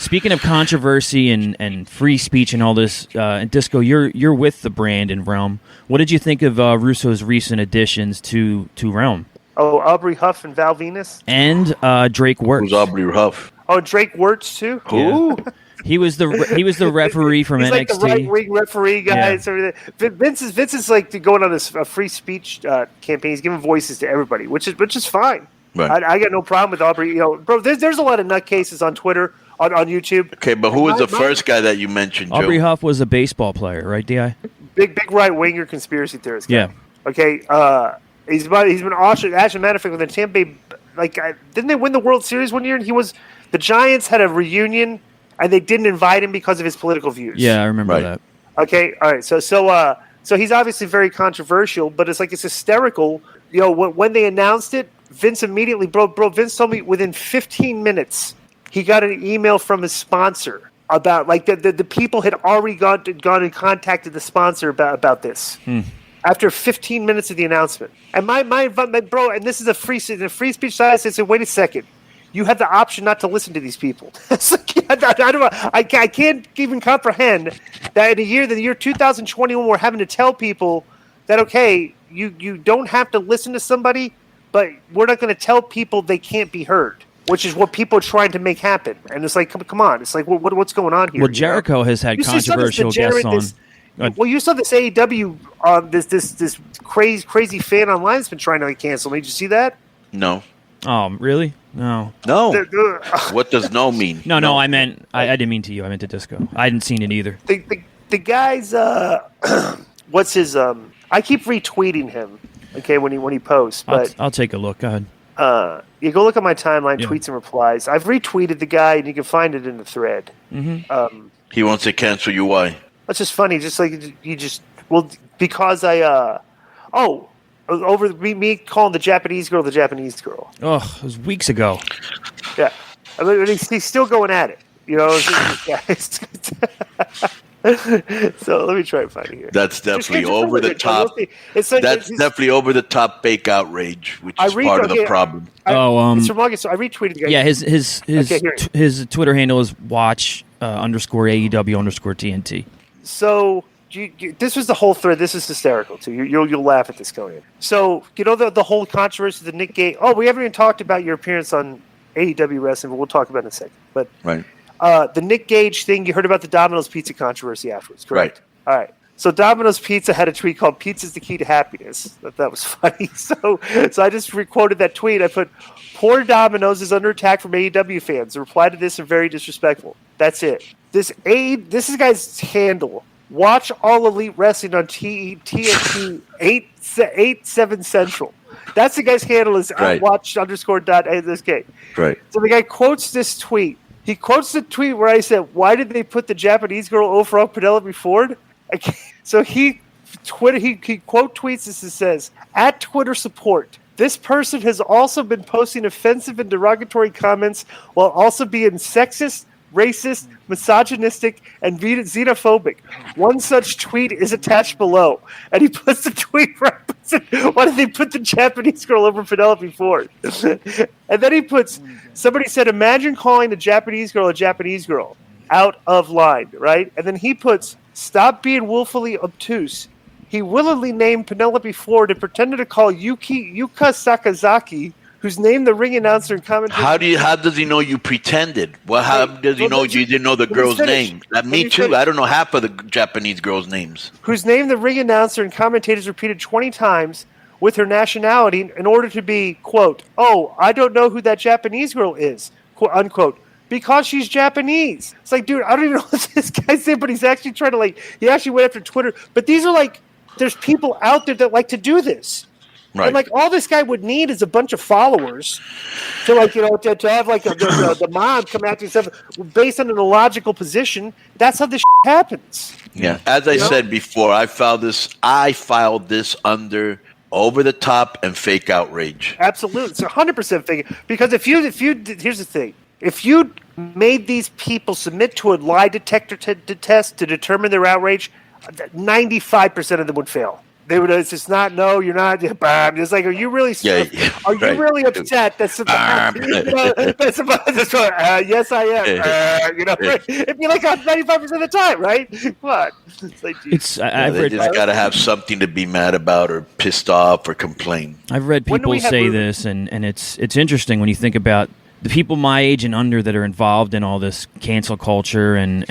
Speaking of controversy and free speech and all this, Disco, you're with the brand and Realm. What did you think of Russo's recent additions to Realm? Oh, Aubrey Huff and Val Venus? And Drake Wirtz. Who's Aubrey Huff? Oh, Drake Wirtz, too? Who? Yeah. He was the referee from He's NXT. like the right-wing referee guy. Yeah. Everything. Vince is like going on this free speech campaign. He's giving voices to everybody, which is fine. Right. I got no problem with Aubrey. Bro, there's a lot of nutcases on Twitter, on YouTube. Okay, but who was the first guy that you mentioned, Joe? Aubrey Huff was a baseball player, right, Di? Big right-winger conspiracy theorist guy. Yeah. Okay. He's been awesome. As a matter of fact, with the Tampa Bay, didn't they win the World Series one year? And the Giants had a reunion, and they didn't invite him because of his political views. Yeah, I remember that. Okay, all right. So he's obviously very controversial, but it's hysterical. When they announced it, Vince immediately, Vince told me within 15 minutes he got an email from his sponsor about the people had already gone and contacted the sponsor about this. After 15 minutes of the announcement. And my bro, and this is a free speech side, I said, wait a second. You have the option not to listen to these people. I can't even comprehend that in the year 2021, we're having to tell people that, okay, you don't have to listen to somebody, but we're not going to tell people they can't be heard, which is what people are trying to make happen. And it's like, come on. It's like, what's going on here? Well, Jericho has had controversial guests on. Well, you saw this AEW, this crazy fan online that's been trying to cancel me. Did you see that? No. Oh, really? No. What does no mean? No. I meant I didn't mean to you. I meant to Disco. I hadn't seen it either. The guy's what's his I keep retweeting him. Okay, when he posts, but I'll take a look. Go ahead. You go look at my timeline, tweets and replies. I've retweeted the guy, and you can find it in the thread. Mm-hmm. He wants to cancel you. Why? That's just funny. Just like because over me calling the Japanese girl the Japanese girl. Oh, it was weeks ago. Yeah, I mean, he's still going at it. So let me try and find it here. That's definitely over the top. That's definitely over the top fake outrage, which is part of the problem. It's from August. So I retweeted the guy. Yeah, his Twitter handle is watch _AEW_TNT. So this was the whole thread. This is hysterical too. You'll laugh at this going in. So the whole controversy, the Nick Gage. Oh, we haven't even talked about your appearance on AEW wrestling, but we'll talk about it in a second. But right. The Nick Gage thing, you heard about the Domino's Pizza controversy afterwards, correct? Right. All right. So Domino's Pizza had a tweet called "Pizza's the key to happiness." That was funny. So I just quoted that tweet. I put, "Poor Domino's is under attack from AEW fans. The reply to this are very disrespectful." That's it. This guy's handle. Watch All Elite Wrestling on TNT 8/7 Central. That's the guy's handle is right. @watch_.ASK. Right. So the guy quotes this tweet. He quotes the tweet where I said, "Why did they put the Japanese girl over on Penelope Ford?" So he quote tweets this and says, @Twitter support. This person has also been posting offensive and derogatory comments while also being sexist, racist, misogynistic, and xenophobic. One such tweet is attached below." And he puts the tweet referencing, "Why did they put the Japanese girl over Penelope Ford?" And then he puts, somebody said, "Imagine calling a Japanese girl out of line," right? And then he puts, "Stop being willfully obtuse. He willingly named Penelope Ford and pretended to call Yuka Sakazaki, who's named the ring announcer and commentator." How does he know you pretended? Well, how does he know you didn't know the girl's name? Me too. I don't know half of the Japanese girls' names. Who's named the ring announcer and commentators repeated 20 times with her nationality in order to be, quote, "Oh, I don't know who that Japanese girl is," quote, unquote, because she's Japanese. It's like, dude, I don't even know what this guy's saying, but he's actually trying to he actually went after Twitter. But these are there's people out there that like to do this. Right. And all this guy would need is a bunch of followers to to have the mob come after himself based on an illogical position. That's how this happens. Yeah. As I said before, I filed this under over the top and fake outrage. Absolutely. It's 100% fake. Because if you here's the thing. If you made these people submit to a lie detector test to determine their outrage, 95% of them would fail. they would. It's just not. No, you're not. Bam. It's like, are you really? Are you really upset? That's about. That's about. Yes, I am. It'd be like 95% of the time, right? What? It's like, they just got to have something to be mad about or pissed off or complain. I've read people say this, and it's interesting when you think about the people my age and under that are involved in all this cancel culture and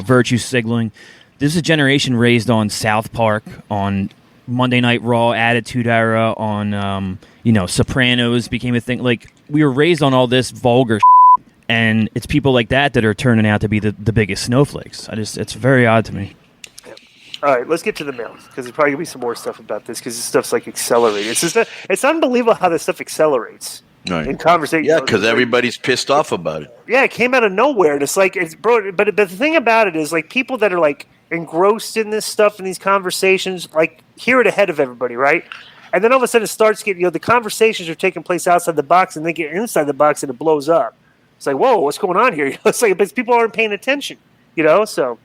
virtue signaling. This is a generation raised on South Park, on Monday Night Raw, Attitude Era, on Sopranos became a thing. Like, we were raised on all this vulgar shit, and it's people like that are turning out to be the biggest snowflakes. It's very odd to me. All right, let's get to the mails, because there's probably gonna be some more stuff about this, because this stuff's like accelerating. It's unbelievable how this stuff accelerates in conversation. Yeah, because everybody's pissed off about it. Yeah, it came out of nowhere, and it's like, but the thing about it is, like, people that are like engrossed in this stuff and these conversations, like, hear it ahead of everybody, right? And then all of a sudden it starts getting, the conversations are taking place outside the box, and they get inside the box and it blows up. It's like, whoa, what's going on here? It's like, but people aren't paying attention, so.